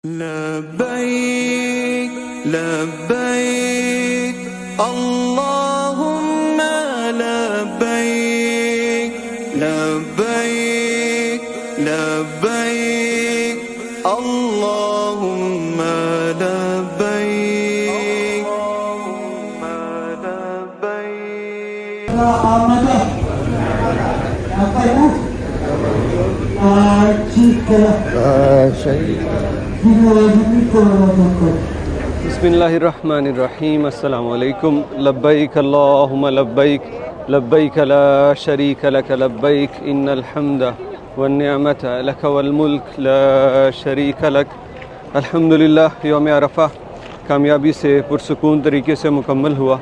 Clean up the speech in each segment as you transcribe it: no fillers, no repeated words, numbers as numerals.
लब्बैक लब्बैक अल्लाहुम्मा लब्बैक लब्बैक लब्बैक अल्लाहुम्मा लब्बैक बिस्मिल्लाहिर्रहमानिर्रहीम। अस्सलामु अलैकुम। लब्बैक अल्लाहुम्मा लब्बैक लब्बैक ला शरीक लक लब्बैक इन्नल हम्दा वन निअमत लक वल मुल्क ला शरीक लक। अल्हम्दुलिल्लाह, यौम अरफ़ा कामयाबी से पुरसुकून तरीके से मुकम्मल हुआ।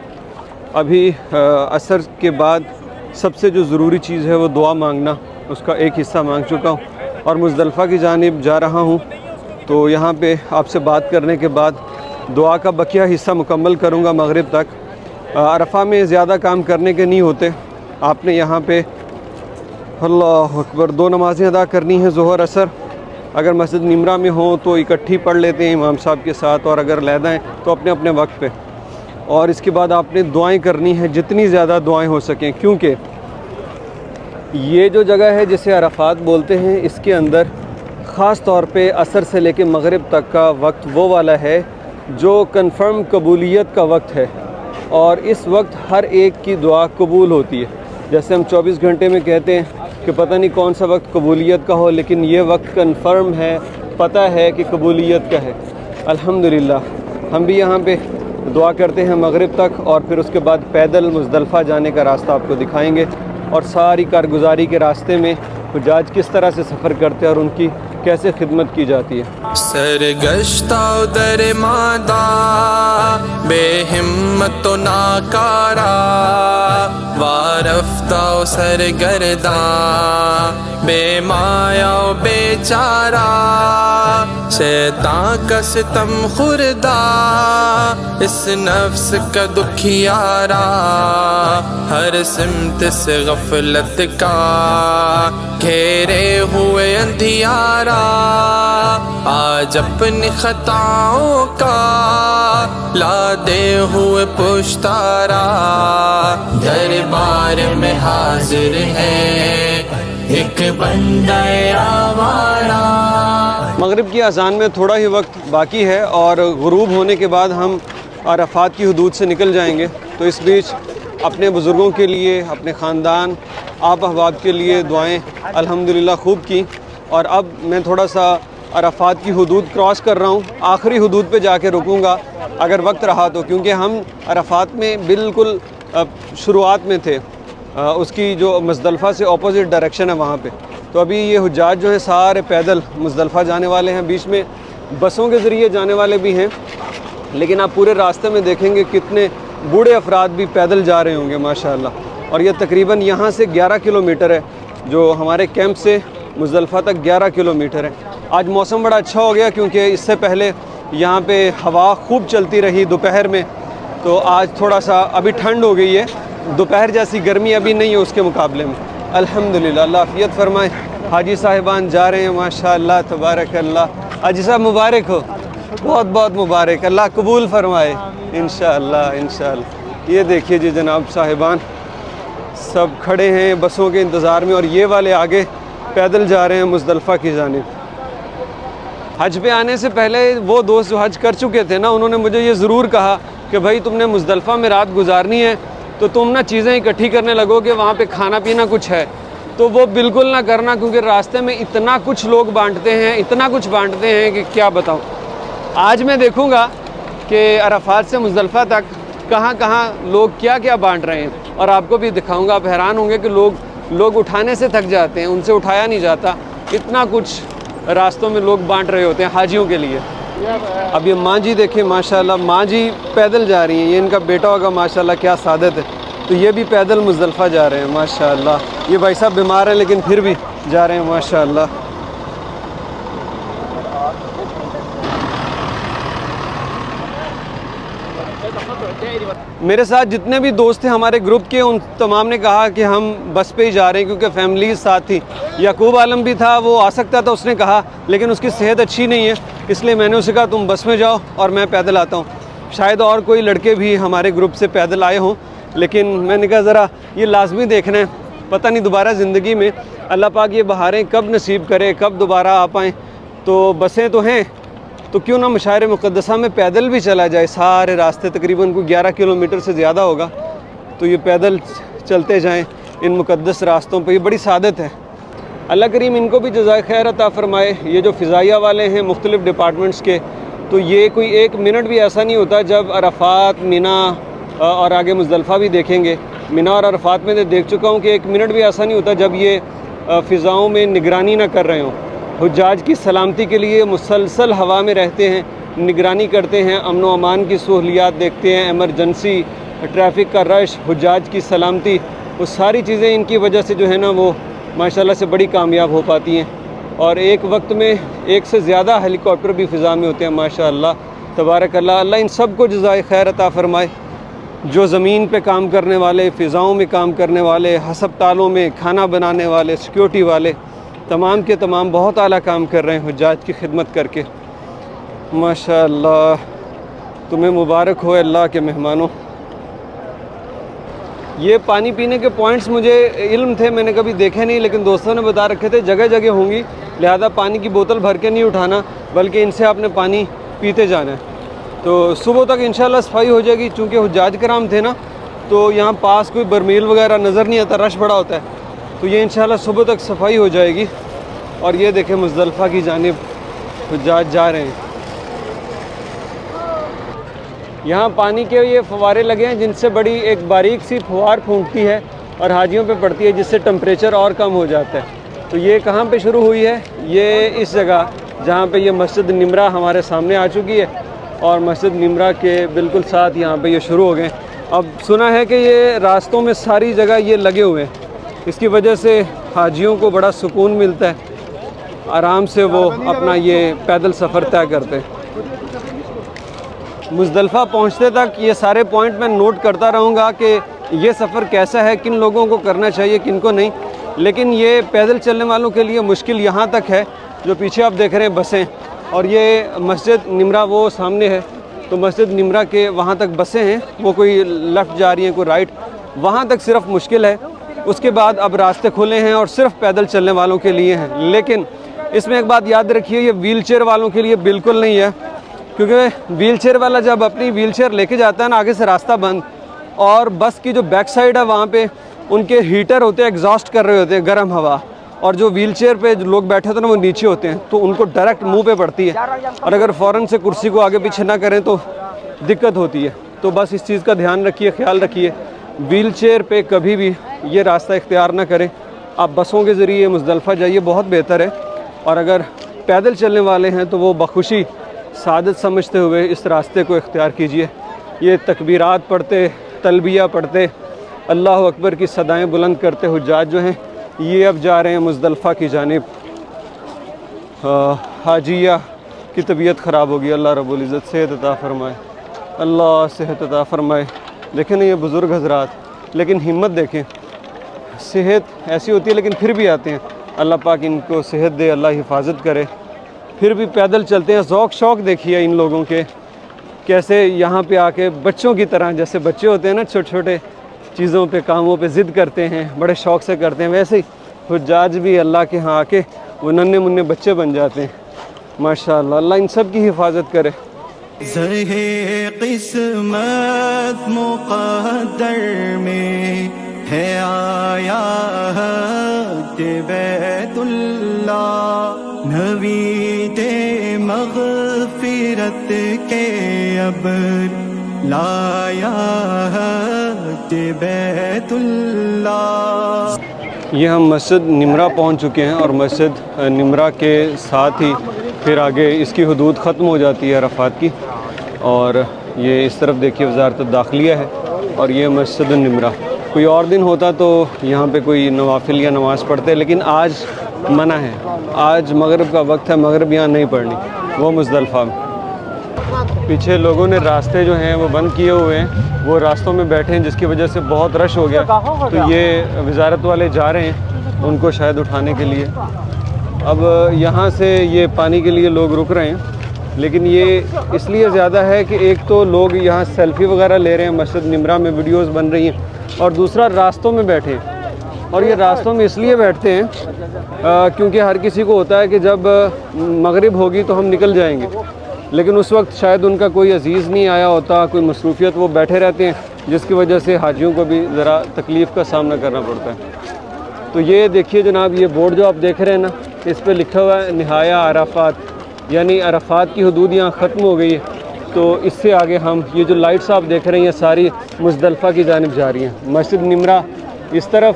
अभी असर के बाद सबसे जो ज़रूरी चीज़ है वो दुआ मांगना, उसका एक हिस्सा मांग चुका हूँ और मुज़दलिफ़ा की जानिब जा रहा हूँ। तो यहाँ पे आपसे बात करने के बाद दुआ का बकिया हिस्सा मुकम्मल करूँगा मगरिब तक। अरफ़ा में ज़्यादा काम करने के नहीं होते। आपने यहाँ पे अल्लाह अकबर 2 नमाज़ें अदा करनी हैं, ज़ोहर असर। अगर मस्जिद निमरा में हो तो इकट्ठी पढ़ लेते हैं इमाम साहब के साथ, और अगर लहदा हैं तो अपने अपने वक्त पे। और इसके बाद आपने दुआएं करनी है, जितनी ज़्यादा दुआएं हो सकें, क्योंकि ये जो जगह है जिसे अरफ़ात बोलते हैं, इसके अंदर ख़ास तौर पे असर से लेकर मगरिब तक का वक्त वो वाला है जो कन्फर्म कबूलियत का वक्त है। और इस वक्त हर एक की दुआ कबूल होती है। जैसे हम 24 घंटे में कहते हैं कि पता नहीं कौन सा वक्त कबूलियत का हो, लेकिन ये वक्त कन्फर्म है, पता है कि कबूलियत का है। अल्हम्दुलिल्लाह, हम भी यहाँ पे दुआ करते हैं मगरिब तक, और फिर उसके बाद पैदल मुज़दलिफ़ा जाने का रास्ता आपको दिखाएंगे, और सारी कारगुजारी के रास्ते में हुज्जाज किस तरह से सफ़र करते हैं और उनकी कैसे खिदमत की जाती है। सरगश्ता दर मादा बेहिम्मत नाकारा वारफ्ता सरगर्दा बेमाया बेचारा शैतान का सितम खुर्दा इस नफ्स का दुखियारा हर सिमत से गफलत का घेरे हुए अंधियारा आज अपनी खताओं का ला दे हुए पुश्तारा दरबार में हाजिर है एक बंदा आवारा। मगरिब की अज़ान में थोड़ा ही वक्त बाकी है और गुरूब होने के बाद हम अरफ़ात की हदूद से निकल जाएंगे। तो इस बीच अपने बुज़ुर्गों के लिए, अपने ख़ानदान, आप अहबाब के लिए दुआएं अल्हम्दुलिल्लाह खूब की। और अब मैं थोड़ा सा अरफ़ात की हदूद क्रॉस कर रहा हूँ। आखिरी हदूद पे जाके रुकूंगा अगर वक्त रहा तो, क्योंकि हम अरफ़ात में बिल्कुल शुरुआत में थे। उसकी जो मुज़दलिफ़ा से ऑपोजिट डायरेक्शन है वहाँ पे। तो अभी ये हुज्जाज जो हैं सारे पैदल मुज़दलिफ़ा जाने वाले हैं। बीच में बसों के ज़रिए जाने वाले भी हैं, लेकिन आप पूरे रास्ते में देखेंगे कितने बूढ़े अफराद भी पैदल जा रहे होंगे माशाअल्लाह। और ये तकरीबन यहाँ से 11 किलोमीटर है, जो हमारे कैंप से मुज़दलिफ़ा तक 11 किलोमीटर है। आज मौसम बड़ा अच्छा हो गया, क्योंकि इससे पहले यहाँ पे हवा खूब चलती रही दोपहर में। तो आज थोड़ा सा अभी ठंड हो गई है, दोपहर जैसी गर्मी अभी नहीं है उसके मुकाबले में। अल्हम्दुलिल्लाह, अल्लाह आफ़ियत फरमाए। हाजी साहिबान जा रहे हैं माशाअल्लाह तबारकल्लाह। हाजी साहब मुबारक हो, बहुत बहुत मुबारक, अल्लाह कबूल फरमाए इंशाअल्लाह इंशाअल्लाह। ये देखिए जी जनाब साहिबान सब खड़े हैं बसों के इंतज़ार में, और ये वाले आगे पैदल जा रहे हैं मुज़दलिफ़ा की जानिब। हज पे आने से पहले वो दोस्त जो हज कर चुके थे ना, उन्होंने मुझे ये ज़रूर कहा कि भाई तुमने मुज़दलिफ़ा में रात गुजारनी है तो तुम ना चीज़ें इकट्ठी करने लगोगे, वहाँ पे खाना पीना कुछ है तो वो बिल्कुल ना करना, क्योंकि रास्ते में इतना कुछ लोग बांटते हैं, इतना कुछ बांटते हैं कि क्या बताऊँ। आज मैं देखूँगा कि अरफ़ात से मुज़दलिफ़ा तक कहाँ कहाँ लोग क्या क्या बांट रहे हैं, और आपको भी दिखाऊँगा। आप हैरान होंगे कि लोग उठाने से थक जाते हैं, उनसे उठाया नहीं जाता। इतना कुछ रास्तों में लोग बांट रहे होते हैं हाजियों के लिए। अब ये माँ जी देखें माशाल्लाह, माँ जी पैदल जा रही हैं। ये इनका बेटा होगा माशाल्लाह, क्या सादत है। तो ये भी पैदल मुज़दलिफ़ा जा रहे हैं माशाल्लाह। ये भाई साहब बीमार हैं लेकिन फिर भी जा रहे हैं माशाल्लाह। मेरे साथ जितने भी दोस्त थे हमारे ग्रुप के, उन तमाम ने कहा कि हम बस पे ही जा रहे हैं, क्योंकि फैमिली साथ थी। याकूब आलम भी था, वो आ सकता था उसने कहा, लेकिन उसकी सेहत अच्छी नहीं है, इसलिए मैंने उसे कहा तुम बस में जाओ और मैं पैदल आता हूँ। शायद और कोई लड़के भी हमारे ग्रुप से पैदल आए हों, लेकिन मैंने कहा ज़रा ये लाजमी देखना है, पता नहीं दोबारा ज़िंदगी में अल्लाह पाक ये बहारें कब नसीब करे, कब दोबारा आ पाएँ। तो बसें तो हैं, तो क्यों ना मशायर मुक़द्दसा में पैदल भी चला जाए। सारे रास्ते तकरीबन कोई 11 किलोमीटर से ज़्यादा होगा, तो ये पैदल चलते जाएं इन मुक़द्दस रास्तों पे, ये बड़ी सादत है। अल्लाह करीम इनको भी जज़ाए खैर अता फ़रमाए। ये जो फ़िज़ाइया वाले हैं मुख्तलिफ़ डिपार्टमेंट्स के, तो ये कोई एक मिनट भी ऐसा नहीं होता जब अरफ़ात, मिना और आगे मुज़दलिफ़ा भी देखेंगे। मिना और अरफ़ात में देख चुका हूँ कि एक मिनट भी ऐसा नहीं होता जब ये फ़िज़ाओं में निगरानी ना कर रहे हों। हुज्जाज की सलामती के लिए मुसलसल हवा में रहते हैं, निगरानी करते हैं, अमन व अमान की सहूलियात देखते हैं, एमरजेंसी, ट्रैफिक का रश, हुज्जाज की सलामती, वो सारी चीज़ें इनकी वजह से जो है ना वो माशाल्लाह से बड़ी कामयाब हो पाती हैं। और एक वक्त में एक से ज़्यादा हेलीकॉप्टर भी फ़िज़ा में होते हैं माशाल्लाह तबारक अल्लाह। अल्लाह इन सब को जज़ाए खैर अता फ़रमाए। जो ज़मीन पे काम करने वाले, फ़िज़ाओं में काम करने वाले, हस्पतालों में खाना बनाने वाले, सिक्योरिटी वाले, तमाम के तमाम बहुत आला काम कर रहे हैं हुज्जाज की खिदमत करके। माशाअल्लाह, तुम्हें मुबारक हो अल्लाह के मेहमानों। ये पानी पीने के पॉइंट्स मुझे इल्म थे, मैंने कभी देखे नहीं, लेकिन दोस्तों ने बता रखे थे जगह जगह होंगी, लिहाजा पानी की बोतल भर के नहीं उठाना, बल्कि इनसे आपने पानी पीते जाना है। तो सुबह तक इंशाल्लाह सफाई हो जाएगी। चूँकि हुज्जाज कराम थे ना, तो यहाँ पास कोई बरमील वगैरह नज़र नहीं आता, रश बड़ा होता है, तो ये इंशाल्लाह सुबह तक सफाई हो जाएगी। और ये देखें मुज़दलिफ़ा की जानिब हुज्जाज जा रहे हैं। यहाँ पानी के ये फव्वारे लगे हैं जिनसे बड़ी एक बारीक सी फुहार फूंकती है और हाजियों पे पड़ती है, जिससे टेम्परेचर और कम हो जाता है। तो ये कहाँ पे शुरू हुई है? ये इस जगह जहाँ पे ये मस्जिद निमरा हमारे सामने आ चुकी है, और मस्जिद निमरा के बिल्कुल साथ यहाँ पे ये शुरू हो गए। अब सुना है कि ये रास्तों में सारी जगह ये लगे हुए हैं, इसकी वजह से हाजियों को बड़ा सुकून मिलता है, आराम से वो अपना ये पैदल सफ़र तय करते हैं। मुज़दलिफ़ा पहुँचते तक ये सारे पॉइंट मैं नोट करता रहूँगा कि ये सफ़र कैसा है, किन लोगों को करना चाहिए, किन को नहीं। लेकिन ये पैदल चलने वालों के लिए मुश्किल यहाँ तक है, जो पीछे आप देख रहे हैं बसें, और ये मस्जिद निमरा वो सामने है, तो मस्जिद निमरा के वहाँ तक बसें हैं, वो कोई लेफ़्ट जा रही हैं, कोई राइट, वहाँ तक सिर्फ मुश्किल है। उसके बाद अब रास्ते खुले हैं और सिर्फ पैदल चलने वालों के लिए हैं। लेकिन इसमें एक बात याद रखिए, ये व्हील चेयर वालों के लिए बिल्कुल नहीं है, क्योंकि व्हील चेयर वाला जब अपनी व्हील चेयर लेके जाता है ना, आगे से रास्ता बंद, और बस की जो बैक साइड है वहाँ पे उनके हीटर होते हैं, एग्जॉस्ट कर रहे होते हैं गर्म हवा, और जो व्हील चेयर पे जो लोग बैठे होते हैं ना वो नीचे होते हैं, तो उनको डायरेक्ट मुंह पे पड़ती है, और अगर फ़ौरन से कुर्सी को आगे पीछे ना करें तो दिक्कत होती है। तो बस इस चीज़ का ध्यान रखिए, ख्याल रखिए, व्हील चेयर पे कभी भी ये रास्ता इख्तियार ना करें। आप बसों के ज़रिए मुज़दलिफ़ा जाइए, बहुत बेहतर है। और अगर पैदल चलने वाले हैं तो वो बखुशी सादत समझते हुए इस रास्ते को इख्तियार कीजिए। ये तकबीरात पढ़ते, तलबिया पढ़ते, अल्लाह अकबर की सदाएं बुलंद करते हुज्जाज जो हैं, ये अब जा रहे हैं मुज़दलिफ़ा की जानिब। हाजिया की तबीयत ख़राब हो गई, अल्लाह रब्बुल इज़्ज़त सेहत अता फ़रमाए, अल्लाह सेहत अता फ़रमाए। देखें ना ये बुज़ुर्ग हज़रात, लेकिन हिम्मत देखें, सेहत ऐसी होती है लेकिन फिर भी आते हैं। अल्लाह पाक इनको सेहत दे, अल्लाह हिफाजत करे, फिर भी पैदल चलते हैं। ज़ौक़ शौक़ देखिए इन लोगों के, कैसे यहाँ पे आके बच्चों की तरह, जैसे बच्चे होते हैं ना छोटे छोटे चीज़ों पे, कामों पे ज़िद करते हैं, बड़े शौक़ से करते हैं, वैसे ही हुज्जाज भी अल्लाह के यहाँ आके वो नन्हे मुन्ने बच्चे बन जाते हैं। माशाअल्लाह, अल्लाह इन सब की हिफाजत करे। ज़हे क़िस्मत मुक़द्दर में है आया बैतुल्लाह, नवीदे मग़फ़िरत के अब लाया बैतुल्लाह। ये हम मस्जिद निमरा पहुंच चुके हैं, और मस्जिद निमरा के साथ ही फिर आगे इसकी हदूद ख़त्म हो जाती है अरफ़ात की। और ये इस तरफ देखिए वज़ारत दाखिलिया है, और ये मस्जिद निमरा। कोई और दिन होता तो यहाँ पे कोई नवाफिल या नमाज़ पढ़ते, लेकिन आज मना है, आज मगरिब का वक्त है, मगरिब यहाँ नहीं पढ़नी, वो मुज़दलिफ़ा में। पीछे लोगों ने रास्ते जो हैं वो बंद किए हुए हैं, वो रास्तों में बैठे हैं, जिसकी वजह से बहुत रश हो गया। तो ये वज़ारत वाले जा रहे हैं उनको शायद उठाने के लिए। अब यहाँ से ये पानी के लिए लोग रुक रहे हैं, लेकिन ये इसलिए ज़्यादा है कि एक तो लोग यहाँ सेल्फ़ी वगैरह ले रहे हैं, मस्जिद निमरा में वीडियोस बन रही हैं, और दूसरा रास्तों में बैठे हैं। और ये रास्तों में इसलिए बैठते हैं क्योंकि हर किसी को होता है कि जब मगरिब होगी तो हम निकल जाएंगे, लेकिन उस वक्त शायद उनका कोई अजीज़ नहीं आया होता, कोई मसरूफ़ियत, वो बैठे रहते हैं, जिसकी वजह से हाजियों को भी ज़रा तकलीफ़ का सामना करना पड़ता है। तो ये देखिए जनाब, ये बोर्ड जो आप देख रहे हैं ना, इस पर लिखा हुआ है निहाया अराफात, यानी अराफात की हदूद यहाँ ख़त्म हो गई है। तो इससे आगे हम ये जो लाइट्स आप देख रहे हैं ये सारी मुज़दलिफ़ा की जानिब जा रही हैं। मस्जिद निमरा इस तरफ,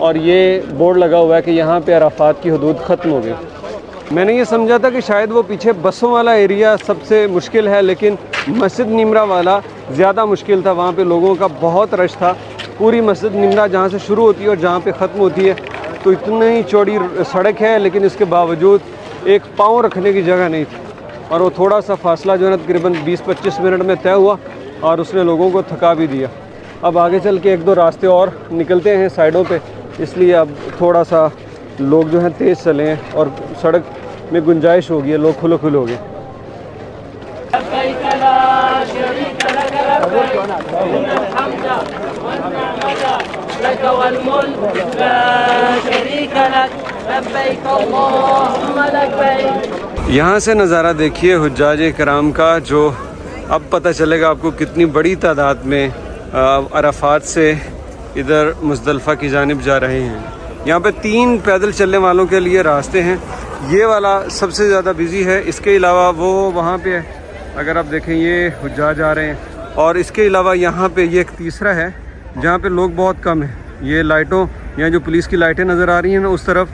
और ये बोर्ड लगा हुआ है कि यहाँ पे अराफात की हदूद ख़त्म हो गई। मैंने ये समझा था कि शायद वो पीछे बसों वाला एरिया सबसे मुश्किल है, लेकिन मस्जिद निमरा वाला ज़्यादा मुश्किल था। वहाँ पे लोगों का बहुत रश था। पूरी मस्जिद निमरा जहाँ से शुरू होती है और जहाँ पे ख़त्म होती है, तो इतनी चौड़ी सड़क है, लेकिन इसके बावजूद एक पाँव रखने की जगह नहीं थी। और वो थोड़ा सा फासला जो है ना तकरीबन 20-25 मिनट में तय हुआ, और उसने लोगों को थका भी दिया। अब आगे चल के 1-2 रास्ते और निकलते हैं साइडों पे, इसलिए अब थोड़ा सा लोग जो हैं तेज़ चले हैं और सड़क में गुंजाइश हो गई है, लोग खुले खुले हो गए। यहाँ से नज़ारा देखिए हुज्जाज कराम का, जो अब पता चलेगा आपको कितनी बड़ी तादाद में अराफात से इधर मुज़दलिफ़ा की जानिब जा रहे हैं। यहाँ पे 3 पैदल चलने वालों के लिए रास्ते हैं। ये वाला सबसे ज़्यादा बिज़ी है, इसके अलावा वो वहाँ पे है, अगर आप देखें ये हुज्जाज आ रहे हैं। और इसके अलावा यहाँ पे ये एक तीसरा है जहाँ पे लोग बहुत कम हैं। ये लाइटों, यहाँ जो पुलिस की लाइटें नज़र आ रही हैं ना, उस तरफ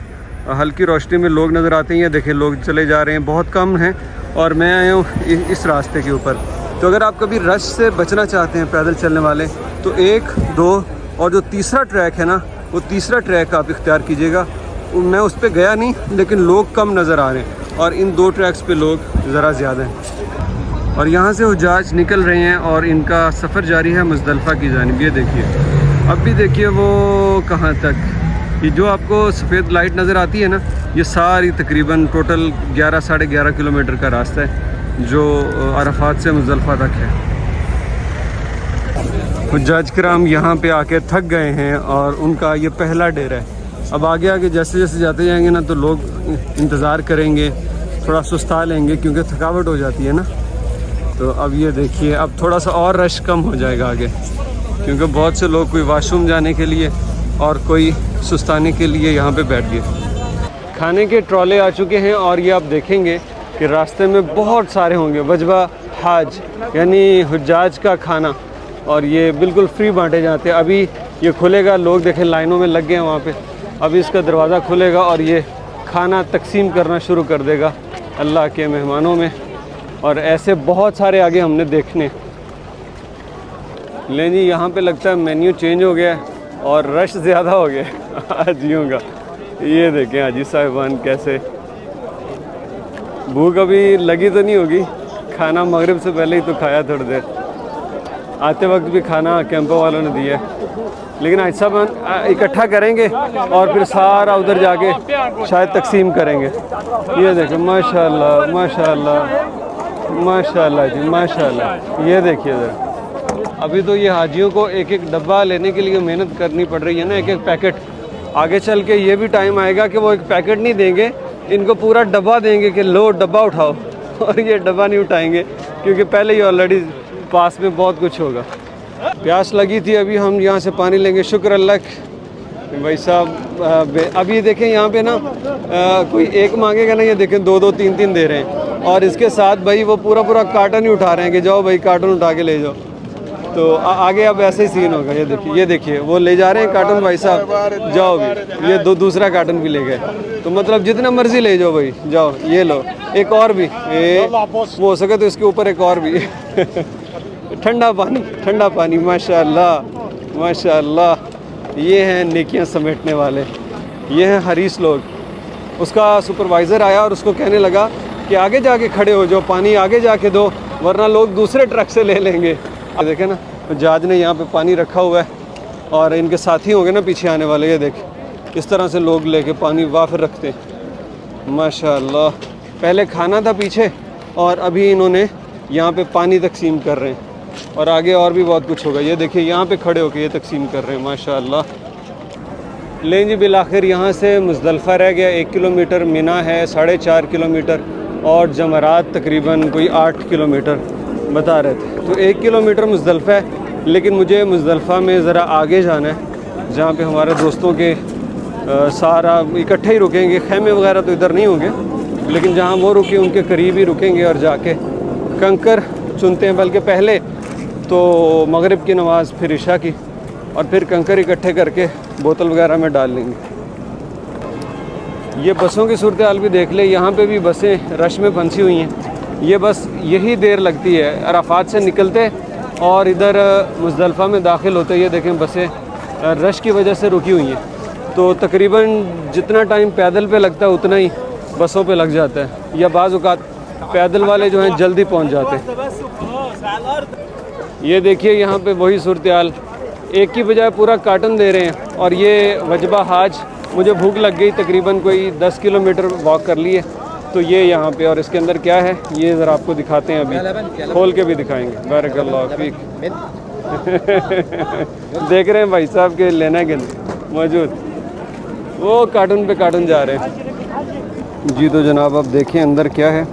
हल्की रोशनी में लोग नज़र आते हैं। ये देखें लोग चले जा रहे हैं, बहुत कम हैं। और मैं आया हूँ इस रास्ते के ऊपर। तो अगर आप कभी रश से बचना चाहते हैं पैदल चलने वाले, तो 1, 2 और जो तीसरा ट्रैक है ना, वो तीसरा ट्रैक आप इख्तियार कीजिएगा। मैं उस पर गया नहीं, लेकिन लोग कम नज़र आ रहे हैं, और इन 2 ट्रैक्स पे लोग ज़रा ज़्यादा हैं। और यहाँ से हुज्जाज निकल रहे हैं और इनका सफ़र जारी है मुज़दलिफ़ा की जानिब। ये देखिए, अब भी देखिए वो कहाँ तक, ये जो आपको सफ़ेद लाइट नज़र आती है ना, ये सारी तकरीबन टोटल 11-11.5 किलोमीटर का रास्ता है जो अराफात से मुज़दलिफ़ा तक है। हुज्जाज कराम यहाँ पे आके थक गए हैं और उनका ये पहला डेरा है। अब आगे आगे जैसे जैसे जाते जाएंगे ना, तो लोग इंतज़ार करेंगे, थोड़ा सुस्ता लेंगे क्योंकि थकावट हो जाती है ना। तो अब ये देखिए, अब थोड़ा सा और रश कम हो जाएगा आगे, क्योंकि बहुत से लोग कोई वॉशरूम जाने के लिए और कोई सुस्ताने के लिए यहाँ पे बैठ गए। खाने के ट्रॉले आ चुके हैं, और ये आप देखेंगे कि रास्ते में बहुत सारे होंगे वजबा हाज, यानी हुज्जाज का खाना, और ये बिल्कुल फ्री बांटे जाते हैं। अभी ये खुलेगा, लोग देखें लाइनों में लग गए हैं वहाँ पे। अभी इसका दरवाज़ा खुलेगा और ये खाना तकसीम करना शुरू कर देगा अल्लाह के मेहमानों में। और ऐसे बहुत सारे आगे हमने देखने। लें जी, यहाँ पे लगता है मेन्यू चेंज हो गया है और रश ज़्यादा हो गया हाजियों का। ये देखें हाजी साहिबान कैसे, भूख अभी लगी तो नहीं होगी, खाना मगरिब से पहले ही तो खाया थोड़ी देर। आते वक्त भी खाना कैंपों वालों ने दिया है, लेकिन आज सब इकट्ठा करेंगे और फिर सारा उधर जाके शायद तकसीम करेंगे। ये देखें, माशाल्लाह माशाल्लाह माशाल्लाह जी माशाल्लाह। ये देखिए ज़रा, अभी तो ये हाजियों को एक एक डब्बा लेने के लिए मेहनत करनी पड़ रही है ना, एक एक पैकेट। आगे चल के ये भी टाइम आएगा कि वो एक पैकेट नहीं देंगे, इनको पूरा डब्बा देंगे कि लो डब्बा उठाओ, और ये डब्बा नहीं उठाएंगे क्योंकि पहले ही ऑलरेडी पास में बहुत कुछ होगा। प्यास लगी थी, अभी हम यहाँ से पानी लेंगे। शुक्र अल्लाह भाई साहब। अभी देखें यहाँ पे ना कोई एक मांगेगा ना, ये देखें 2-2 3-3 दे रहे हैं, और इसके साथ भाई वो पूरा कार्टन ही उठा रहे हैं कि जाओ भाई कार्टन उठा के ले जाओ। तो आगे अब ऐसे ही सीन होगा। ये देखिए वो ले जा रहे हैं कार्टन, भाई साहब जाओ भी, ये दूसरा कार्टन भी ले गए। तो मतलब जितना मर्जी ले जाओ भाई, जाओ ये लो, एक और भी, वो हो सके तो इसके ऊपर एक और भी ठंडा पानी माशाल्लाह माशाल्लाह। ये हैं नेकियां समेटने वाले, ये हैं हरीस लोग। उसका सुपरवाइज़र आया और उसको कहने लगा कि आगे जाके खड़े हो जाओ, पानी आगे जाके दो, वरना लोग दूसरे ट्रक से ले लेंगे। देखें ना, जहाज ने यहाँ पे पानी रखा हुआ है और इनके साथी होंगे ना पीछे आने वाले। ये देखें इस तरह से लोग लेके पानी वाफिर रखते हैं माशाल्लाह। पहले खाना था पीछे, और अभी इन्होंने यहाँ पे पानी तकसीम कर रहे हैं और आगे और भी बहुत कुछ होगा। ये देखिए यहाँ पे खड़े होकर ये तकसीम कर रहे हैं माशाअल्लाह। लें जी, बिल आखिर यहाँ से मुज़दलिफ़ा रह गया 1 किलोमीटर, मिना है 4.5 किलोमीटर और जमरात तकरीबन कोई 8 किलोमीटर बता रहे थे। तो 1 किलोमीटर मुज़दलिफ़ा है, लेकिन मुझे मुज़दलिफ़ा में ज़रा आगे जाना है जहाँ पे हमारे दोस्तों के सारा इकट्ठे ही रुकेंगे। खैमे वगैरह तो इधर नहीं होंगे, लेकिन जहाँ वो रुके उनके करीब ही रुकेंगे और जाके कंकर चुनते हैं। बल्कि पहले तो मगरिब की नमाज़, फिर इशा की, और फिर कंकर इकट्ठे करके बोतल वगैरह में डाल लेंगे। ये बसों की सूरत हाल भी देख ले, यहाँ पे भी बसें रश में फंसी हुई हैं। ये बस यही देर लगती है अराफात से निकलते और इधर मुज़दलिफ़ा में दाखिल होते। ये देखें बसें रश की वजह से रुकी हुई हैं। तो तकरीबन जितना टाइम पैदल पे लगता है उतना ही बसों पे लग जाता है, या बाज़ औक़ात पैदल वाले जो हैं जल्दी पहुंच जाते हैं। ये देखिए यहाँ पे वही सूरत हाल, एक की बजाय पूरा कार्टन दे रहे हैं। और ये वजबा हाज, मुझे भूख लग गई, तकरीबन कोई 10 किलोमीटर वॉक कर लिए। तो ये यहाँ पे, और इसके अंदर क्या है ये ज़रा आपको दिखाते हैं, अभी खोल के भी दिखाएंगे। बारकल्लाह फीक। देख रहे हैं भाई साहब के लेना के मौजूद, वो कार्टून पे कार्टून जा रहे हैं जी। तो जनाब अब देखें अंदर क्या है।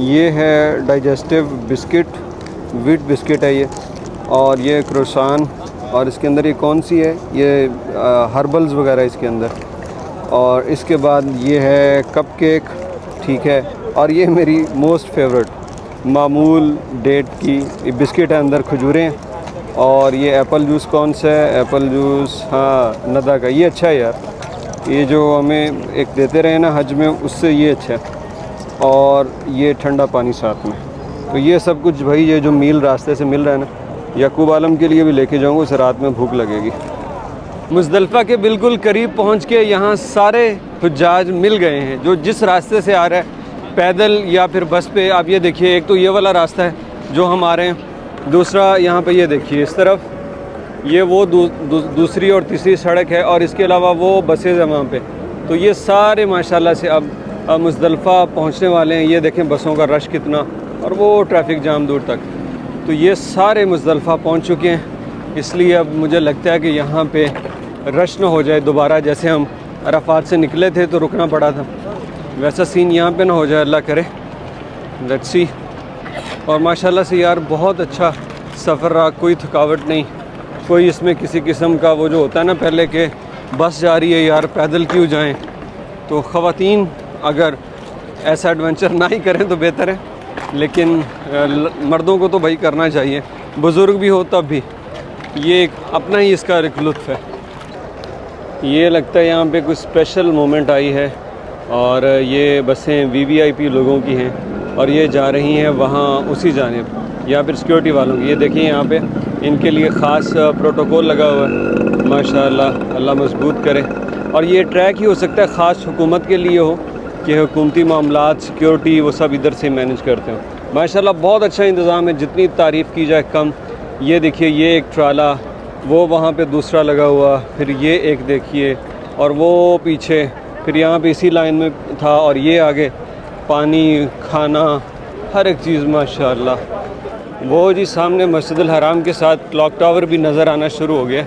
ये है डाइजेस्टिव बिस्किट, व्हीट बिस्किट है ये, और ये क्रोसान, और इसके अंदर ये कौन सी है, ये हर्बल्स वगैरह इसके अंदर। और इसके बाद ये है कप केक, ठीक है। और ये मेरी मोस्ट फेवरेट मामूल डेट की बिस्किट है, अंदर खजूरें हैं। और ये एप्पल जूस कौन सा है, एप्पल जूस, हाँ नदा का, ये अच्छा है यार। ये जो हमें एक देते रहे ना हज में, उससे ये अच्छा है। और ये ठंडा पानी साथ में। तो ये सब कुछ भाई, ये जो मील रास्ते से मिल रहा है ना, याकूब आलम के लिए भी लेके जाऊँगा, उसे रात में भूख लगेगी। मुज़दलिफ़ा के बिल्कुल करीब पहुँच के यहाँ सारे हुज्जाज मिल गए हैं, जो जिस रास्ते से आ रहा है, पैदल या फिर बस पे। आप ये देखिए, एक तो ये वाला रास्ता है जो हम आ रहे हैं, दूसरा यहाँ पे ये देखिए इस तरफ, ये वो दूसरी और तीसरी सड़क है, और इसके अलावा वो बसेज़ हैं वहाँ पे। तो ये सारे माशाल्लाह से अब मुज़दलिफ़ा पहुँचने वाले हैं। ये देखें बसों का रश कितना, और वो ट्रैफिक जाम दूर तक। तो ये सारे मुज़दलिफ़ा पहुँच चुके हैं। इसलिए अब मुझे लगता है कि यहाँ पे रश ना हो जाए दोबारा, जैसे हम अराफात से निकले थे तो रुकना पड़ा था, वैसा सीन यहाँ पे ना हो जाए, अल्लाह करे। Let's see. और माशाल्लाह से यार बहुत अच्छा सफ़र रहा, कोई थकावट नहीं, कोई इसमें किसी किस्म का वो जो होता है ना पहले के बस जा रही है यार पैदल क्यों जाएं। तो ख़वातीन अगर ऐसा एडवेंचर ना ही करें तो बेहतर है, लेकिन मर्दों को तो भाई करना चाहिए, बुज़ुर्ग भी हो तब भी। ये एक अपना ही इसका एक लुत्फ़ है। ये लगता है यहाँ पे कुछ स्पेशल मोमेंट आई है, और ये बसें VVIP लोगों की हैं, और ये जा रही हैं वहाँ उसी जानिब, या फिर सिक्योरिटी वालों की। ये देखिए यहाँ पे इनके लिए ख़ास प्रोटोकॉल लगा हुआ है माशाल्लाह, अल्लाह मजबूत करे। और ये ट्रैक ही हो सकता है ख़ास हुकूमत के लिए हो, कि हुकूमती मामलात, सिक्योरिटी, वो सब इधर से मैनेज करते हैं। माशाल्लाह बहुत अच्छा इंतज़ाम है, जितनी तारीफ़ की जाए कम। ये देखिए ये एक ट्राला, वो वहाँ पे दूसरा लगा हुआ, फिर ये एक देखिए, और वो पीछे, फिर यहाँ पे इसी लाइन में था, और ये आगे पानी, खाना, हर एक चीज़ माशाल्लाह। वो जी सामने मस्जिदुल हराम के साथ क्लॉक टावर भी नज़र आना शुरू हो गया।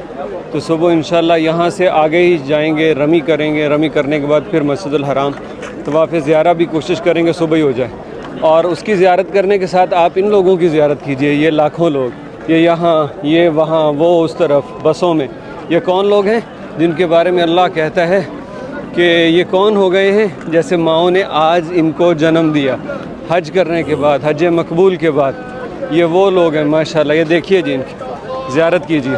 तो सुबह इंशाल्लाह यहाँ से आगे ही जाएंगे, रमी करेंगे, रमी करने के बाद फिर मस्जिदुल हराम तवाफ़ ज़ियारा भी कोशिश करेंगे सुबह ही हो जाए। और उसकी ज़ियारत करने के साथ आप इन लोगों की ज़ियारत कीजिए, ये लाखों लोग, ये यहाँ, ये वहाँ, वो उस तरफ बसों में। ये कौन लोग हैं जिनके बारे में अल्लाह कहता है कि ये कौन हो गए हैं, जैसे माओ ने आज इनको जन्म दिया हज करने के बाद, हज मकबूल के बाद। ये वो लोग हैं माशाल्लाह। ये देखिए जी, इनकी ज़ियारत कीजिए।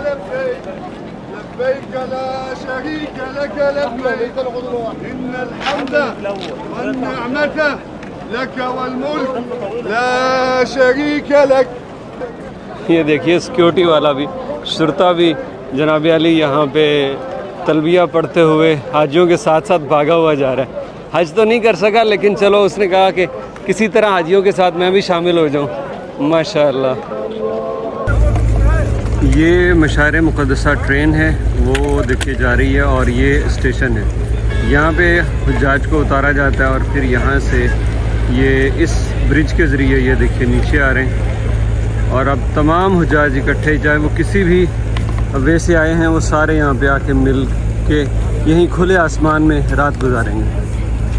ये देखिए सिक्योरिटी वाला भी, शुरता भी जनाब अली यहाँ पे तलबिया पढ़ते हुए हाजियों के साथ साथ भागा हुआ जा रहा है। हज तो नहीं कर सका, लेकिन चलो उसने कहा कि किसी तरह हाजियों के साथ मैं भी शामिल हो जाऊँ। माशाअल्लाह। ये मशार मुक़द्दसा ट्रेन है, वो देखिए जा रही है, और ये स्टेशन है। यहाँ पे हुज्जाज को उतारा जाता है, और फिर यहाँ से ये इस ब्रिज के ज़रिए ये देखिए नीचे आ रहे हैं। और अब तमाम हुज्जाज इकट्ठे, चाहे वो किसी भी वे से आए हैं, वो सारे यहाँ पे आके मिल के यहीं खुले आसमान में रात गुजारेंगे।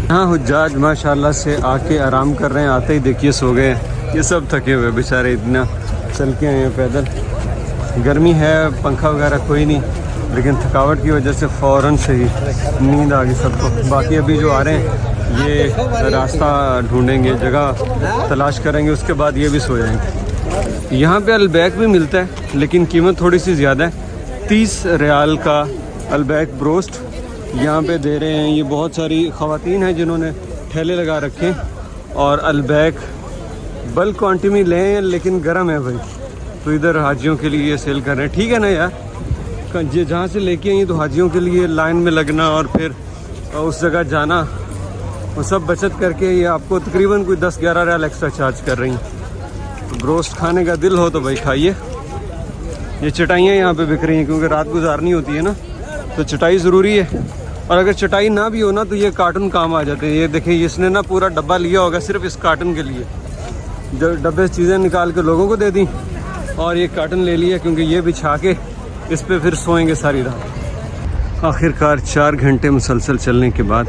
यहाँ हुज्जाज माशाल्लाह से आके आराम कर रहे हैं। आते ही देखिए सो गए हैं। ये सब थके हुए बेचारे, इतना चल के आए हैं पैदल। गर्मी है, पंखा वगैरह कोई नहीं, लेकिन थकावट की वजह से फ़ौरन से ही नींद आ गई सबको। बाकी अभी जो आ रहे हैं ये रास्ता ढूंढेंगे, जगह तलाश करेंगे, उसके बाद ये भी सो जाएंगे। यहाँ पे अलबैक भी मिलता है, लेकिन कीमत थोड़ी सी ज़्यादा है। 30 रियाल का अलबैक ब्रोस्ट यहाँ पे दे रहे हैं। ये बहुत सारी ख़वातीन हैं जिन्होंने ठेले लगा रखे हैं और अलबैक बल्क क्वांटिटी में ले हैं, लेकिन गर्म है भाई, तो इधर हाजियों के लिए ये सेल कर रहे हैं। ठीक है ना यार, ये जहाँ से लेके आई तो हाजियों के लिए लाइन में लगना और फिर उस जगह जाना, वो सब बचत करके ये आपको तकरीबन कोई 10-11 रियाल एक्स्ट्रा चार्ज कर रही हैं। तो ब्रोस्ट खाने का दिल हो तो भाई खाइए। ये चटाइयाँ यहाँ पे बिक रही हैं, क्योंकि रात गुजारनी होती है ना, तो चटाई ज़रूरी है। और अगर चटाई ना भी हो ना, तो ये कार्टन काम आ जाते हैं। ये देखिए, इसने ना पूरा डब्बा लिया होगा सिर्फ इस कार्टन के लिए। जो डब्बे से चीज़ें निकाल के लोगों को दे दी और ये कार्टन ले लिया, क्योंकि ये बिछा के इस पे फिर सोएंगे सारी रात। आखिरकार 4 घंटे मुसलसल चलने के बाद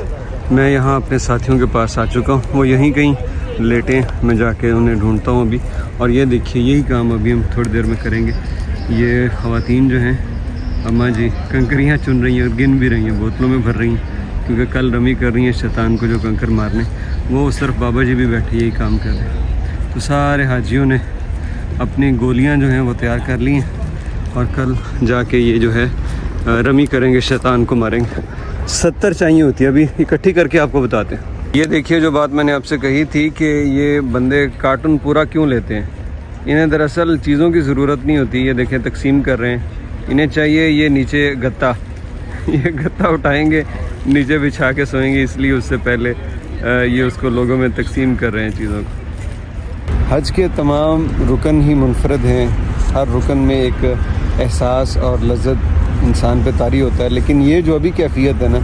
मैं यहाँ अपने साथियों के पास आ चुका हूँ। वो यहीं कहीं लेटे, मैं जाके उन्हें ढूंढता हूँ अभी। और ये देखिए, यही काम अभी हम थोड़ी देर में करेंगे। ये ख़वातीन जो हैं, अम्मा जी, कंकरियाँ चुन रही हैं और गिन भी रही हैं, बोतलों में भर रही हैं, क्योंकि कल रमी कर रही हैं शैतान को जो कंकर मारने। वो उस तरफ बाबा जी भी बैठे यही काम कर रहे हैं। तो सारे हाजियों ने अपनी गोलियाँ जो हैं वो तैयार कर ली हैं, और कल जाके ये जो है रमी करेंगे, शैतान को मारेंगे। 70 चाहिए होती है, अभी इकट्ठी करके आपको बताते हैं। ये देखिए, जो बात मैंने आपसे कही थी कि ये बंदे कार्टून पूरा क्यों लेते हैं, इन्हें दरअसल चीज़ों की ज़रूरत नहीं होती। ये देखें, तकसीम कर रहे हैं। इन्हें चाहिए ये नीचे गत्ता, ये गत्ता उठाएंगे, नीचे बिछा के सोएंगे, इसलिए उससे पहले ये उसको लोगों में तकसीम कर रहे हैं चीज़ों को। हज के तमाम रुकन ही मुनफरद हैं, हर रुकन में एक एहसास और लज्जत इंसान पे तारी होता है। लेकिन ये जो अभी कैफियत है ना,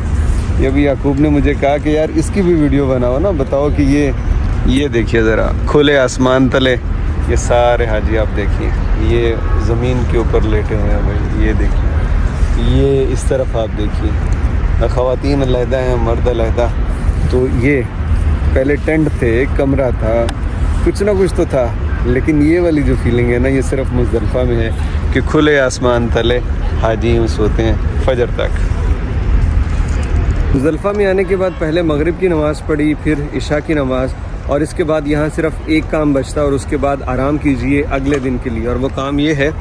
ये अभी याकूब ने मुझे कहा कि यार इसकी भी वीडियो बनाओ ना, बताओ कि ये देखिए ज़रा, खुले आसमान तले ये सारे हाजी आप देखिए, ये ज़मीन के ऊपर लेटे हुए हैं भाई। ये देखिए, ये इस तरफ आप देखिए, ख़वातीन अलहदा हैं, मर्द अलहदा। तो ये पहले टेंट थे, एक कमरा था, कुछ ना कुछ तो था, लेकिन ये वाली जो फीलिंग है ना, ये सिर्फ मुज़दलिफ़ा में है कि खुले आसमान तले हाजी यूँ सोते हैं फजर तक। मुज़दलिफ़ा में आने के बाद पहले मगरिब की नमाज़ पढ़ी, फिर इशा की नमाज़, और इसके बाद यहाँ सिर्फ एक काम बचता है, और उसके बाद आराम कीजिए अगले दिन के लिए। और वो काम ये है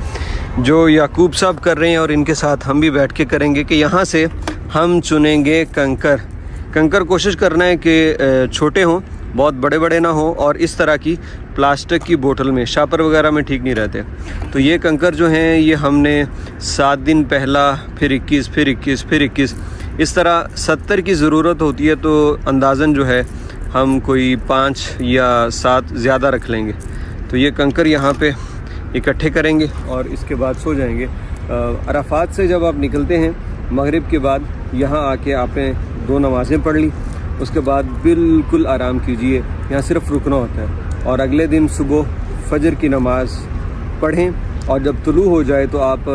जो याकूब साहब कर रहे हैं, और इनके साथ हम भी बैठ के करेंगे, कि यहाँ से हम चुनेंगे कंकर। कोशिश करना है कि छोटे हों, बहुत बड़े बड़े ना हो, और इस तरह की प्लास्टिक की बोतल में, शापर वगैरह में ठीक नहीं रहते। तो ये कंकर जो हैं, ये हमने 7 दिन पहला, फिर 21, फिर 21, फिर 21, इस तरह 70 की ज़रूरत होती है। तो अंदाज़न जो है हम कोई 5 या 7 ज़्यादा रख लेंगे। तो ये कंकर यहाँ पे इकट्ठे करेंगे और इसके बाद सो जाएंगे। अराफात से जब आप निकलते हैं मगरिब के बाद, यहाँ आके आपने 2 नमाज़ें पढ़ ली, उसके बाद बिल्कुल आराम कीजिए। यहाँ सिर्फ रुकना होता है, और अगले दिन सुबह फजर की नमाज़ पढ़ें, और जब तुलू हो जाए तो आप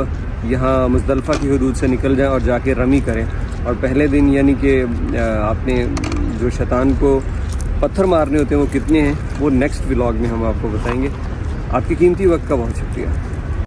यहाँ मुज़दलिफ़ा की हदूद से निकल जाएं और जाके रमी करें। और पहले दिन यानी कि आपने जो शैतान को पत्थर मारने होते हैं वो कितने हैं, वो नेक्स्ट व्लॉग में हम आपको बताएंगे। आपकी कीमती वक्त का बहुत शुक्रिया।